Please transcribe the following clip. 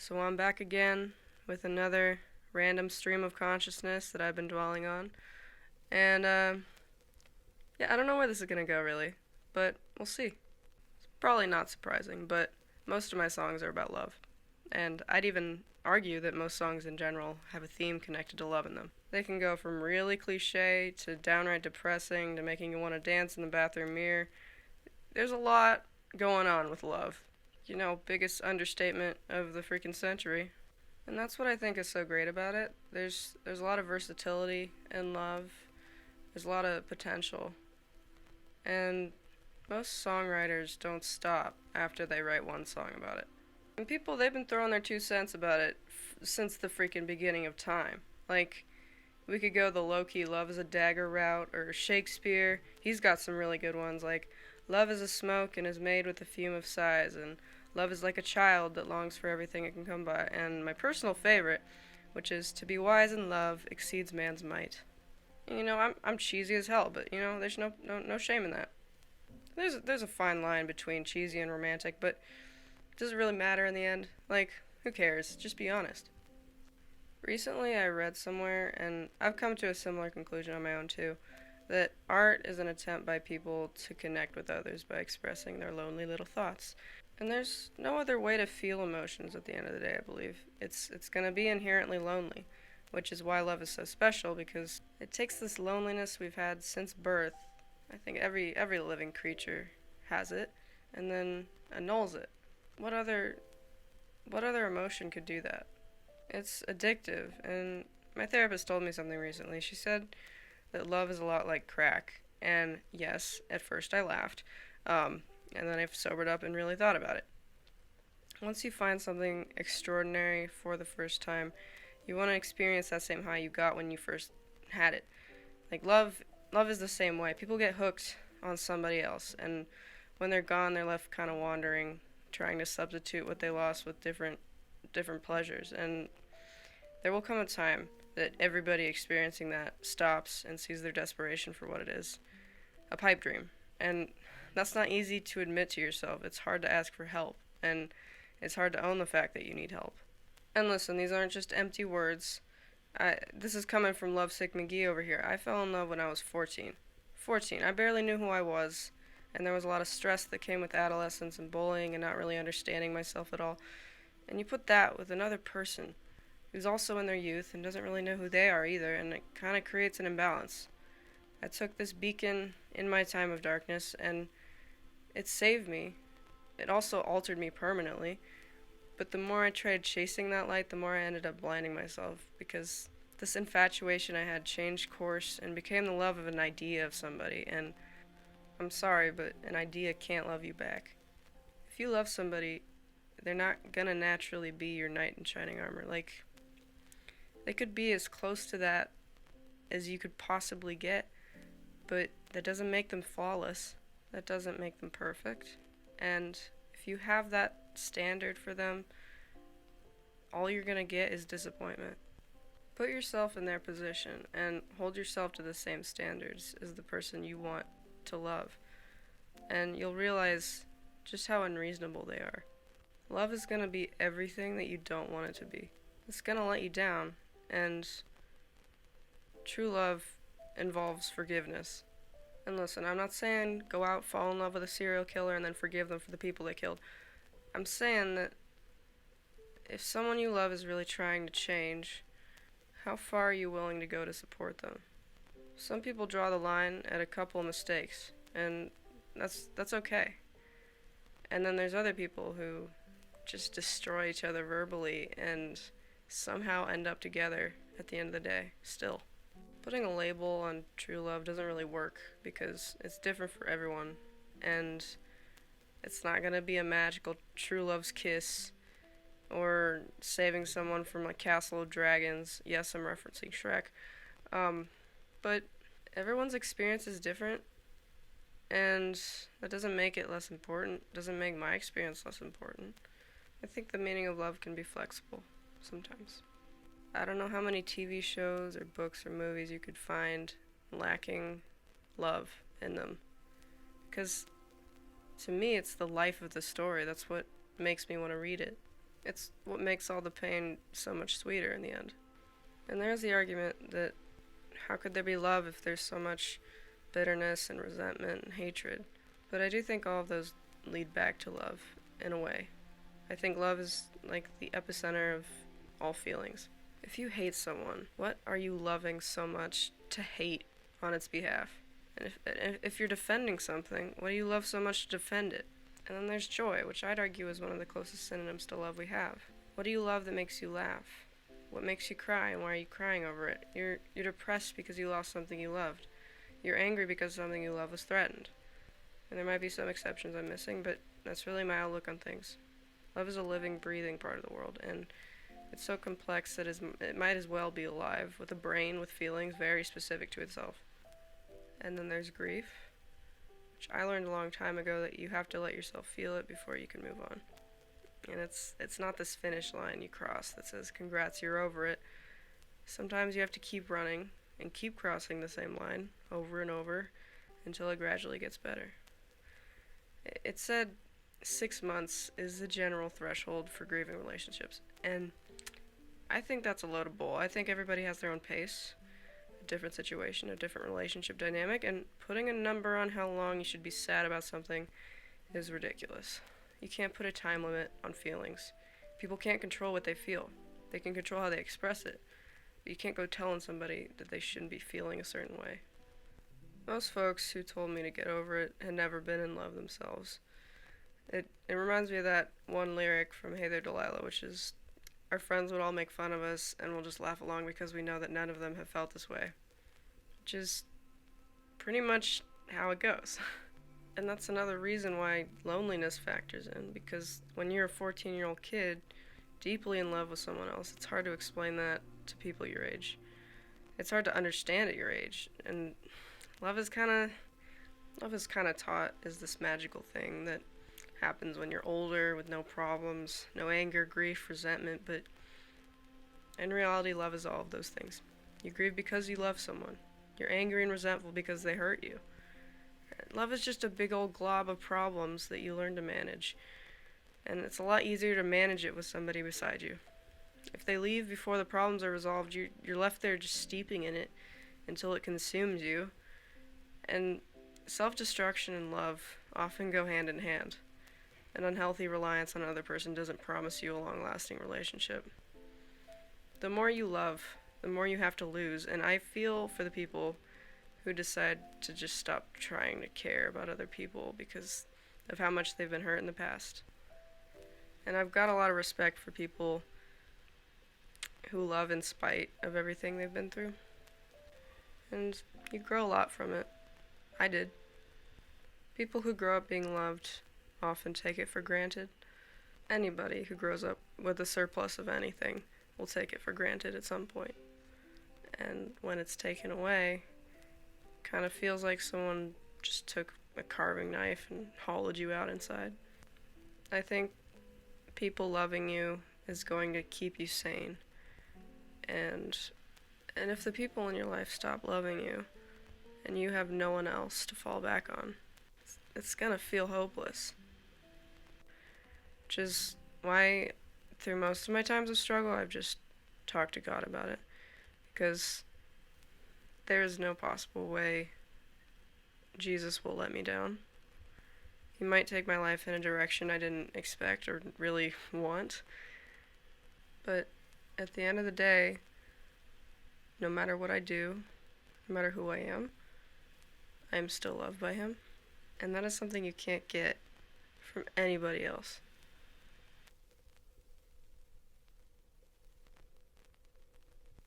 So I'm back again with another random stream of consciousness that I've been dwelling on. And, yeah, I don't know where this is gonna go really, but we'll see. It's probably not surprising, but most of my songs are about love. And I'd even argue that most songs in general have a theme connected to love in them. They can go from really cliche to downright depressing to making you want to dance in the bathroom mirror. There's a lot going on with love. Biggest understatement of the freaking century. And that's what I think is so great about it. There's a lot of versatility in love. There's a lot of potential. And most songwriters don't stop after they write one song about it. And people, they've been throwing their 2 cents about it since the freaking beginning of time. Like, we could go the low-key love is a dagger route, or Shakespeare. He's got some really good ones, like love is a smoke and is made with the fume of sighs, and love is like a child that longs for everything it can come by. And my personal favorite, which is to be wise in love exceeds man's might. And, I'm cheesy as hell, but there's no shame in that. There's a fine line between cheesy and romantic, but does it really matter in the end? Like, who cares? Just be honest. Recently, I read somewhere, and I've come to a similar conclusion on my own too, that art is an attempt by people to connect with others by expressing their lonely little thoughts. And there's no other way to feel emotions at the end of the day, I believe. It's going to be inherently lonely, which is why love is so special, because it takes this loneliness we've had since birth. I think every living creature has it, and then annuls it. What other emotion could do that? It's addictive, and my therapist told me something recently. She said that love is a lot like crack, and yes, at first I laughed, and then I sobered up and really thought about it. Once you find something extraordinary for the first time, you want to experience that same high you got when you first had it. Like love is the same way. People get hooked on somebody else, and when they're gone, they're left kind of wandering, trying to substitute what they lost with different pleasures. And there will come a time that everybody experiencing that stops and sees their desperation for what it is, a pipe dream. And that's not easy to admit to yourself. It's hard to ask for help, and it's hard to own the fact that you need help. And listen, these aren't just empty words. This is coming from Lovesick McGee over here. I fell in love when I was 14. 14. I barely knew who I was, and there was a lot of stress that came with adolescence and bullying and not really understanding myself at all. And you put that with another person who's also in their youth and doesn't really know who they are either, and it kind of creates an imbalance. I took this beacon in my time of darkness, and it saved me. It also altered me permanently. But the more I tried chasing that light, the more I ended up blinding myself, because this infatuation I had changed course and became the love of an idea of somebody. And I'm sorry, but an idea can't love you back. If you love somebody, they're not gonna naturally be your knight in shining armor. Like, they could be as close to that as you could possibly get, but that doesn't make them flawless. That doesn't make them perfect. And if you have that standard for them, all you're gonna get is disappointment. Put yourself in their position and hold yourself to the same standards as the person you want to love, and you'll realize just how unreasonable they are. Love is gonna be everything that you don't want it to be. It's gonna let you down, and true love involves forgiveness. And listen, I'm not saying go out, fall in love with a serial killer, and then forgive them for the people they killed. I'm saying that if someone you love is really trying to change, how far are you willing to go to support them? Some people draw the line at a couple of mistakes, and that's okay. And then there's other people who just destroy each other verbally and somehow end up together at the end of the day, still. Putting a label on true love doesn't really work because it's different for everyone, and it's not gonna be a magical true love's kiss or saving someone from a castle of dragons. Yes, I'm referencing Shrek. But everyone's experience is different, and that doesn't make it less important. Doesn't make my experience less important. I think the meaning of love can be flexible sometimes. I don't know how many TV shows or books or movies you could find lacking love in them. Because to me, it's the life of the story. That's what makes me want to read it. It's what makes all the pain so much sweeter in the end. And there's the argument that how could there be love if there's so much bitterness and resentment and hatred? But I do think all of those lead back to love in a way. I think love is like the epicenter of all feelings. If you hate someone, what are you loving so much to hate on its behalf? And if you're defending something, what do you love so much to defend it? And then there's joy, which I'd argue is one of the closest synonyms to love we have. What do you love that makes you laugh? What makes you cry, and why are you crying over it? You're depressed because you lost something you loved. You're angry because something you love was threatened. And there might be some exceptions I'm missing, but that's really my outlook on things. Love is a living, breathing part of the world, and it's so complex that it might as well be alive, with a brain with feelings very specific to itself. And then there's grief, which I learned a long time ago that you have to let yourself feel it before you can move on. And it's not this finish line you cross that says, congrats, you're over it. Sometimes you have to keep running and keep crossing the same line over and over until it gradually gets better. It said 6 months is the general threshold for grieving relationships, and I think that's a load of bull. I think everybody has their own pace, a different situation, a different relationship dynamic, and putting a number on how long you should be sad about something is ridiculous. You can't put a time limit on feelings. People can't control what they feel. They can control how they express it, but you can't go telling somebody that they shouldn't be feeling a certain way. Most folks who told me to get over it had never been in love themselves. It reminds me of that one lyric from Hey There Delilah, which is, our friends would all make fun of us and we'll just laugh along because we know that none of them have felt this way. Which is pretty much how it goes. And that's another reason why loneliness factors in, because when you're a 14-year-old kid deeply in love with someone else, it's hard to explain that to people your age. It's hard to understand at your age, and love is kind of taught as this magical thing that happens when you're older with no problems, no anger, grief, resentment, but in reality, love is all of those things. You grieve because you love someone. You're angry and resentful because they hurt you. Love is just a big old glob of problems that you learn to manage, and it's a lot easier to manage it with somebody beside you. If they leave before the problems are resolved, you're left there just steeping in it until it consumes you, and self-destruction and love often go hand in hand. An unhealthy reliance on another person doesn't promise you a long-lasting relationship. The more you love, the more you have to lose, and I feel for the people who decide to just stop trying to care about other people because of how much they've been hurt in the past. And I've got a lot of respect for people who love in spite of everything they've been through. And you grow a lot from it. I did. People who grow up being loved often take it for granted. Anybody who grows up with a surplus of anything will take it for granted at some point. And when it's taken away, kind of feels like someone just took a carving knife and hollowed you out inside. I think people loving you is going to keep you sane. And if the people in your life stop loving you and you have no one else to fall back on, it's gonna feel hopeless. Which is why through most of my times of struggle I've just talked to God about it. Because there is no possible way Jesus will let me down. He might take my life in a direction I didn't expect or really want. But at the end of the day, no matter what I do, no matter who I am still loved by him. And that is something you can't get from anybody else.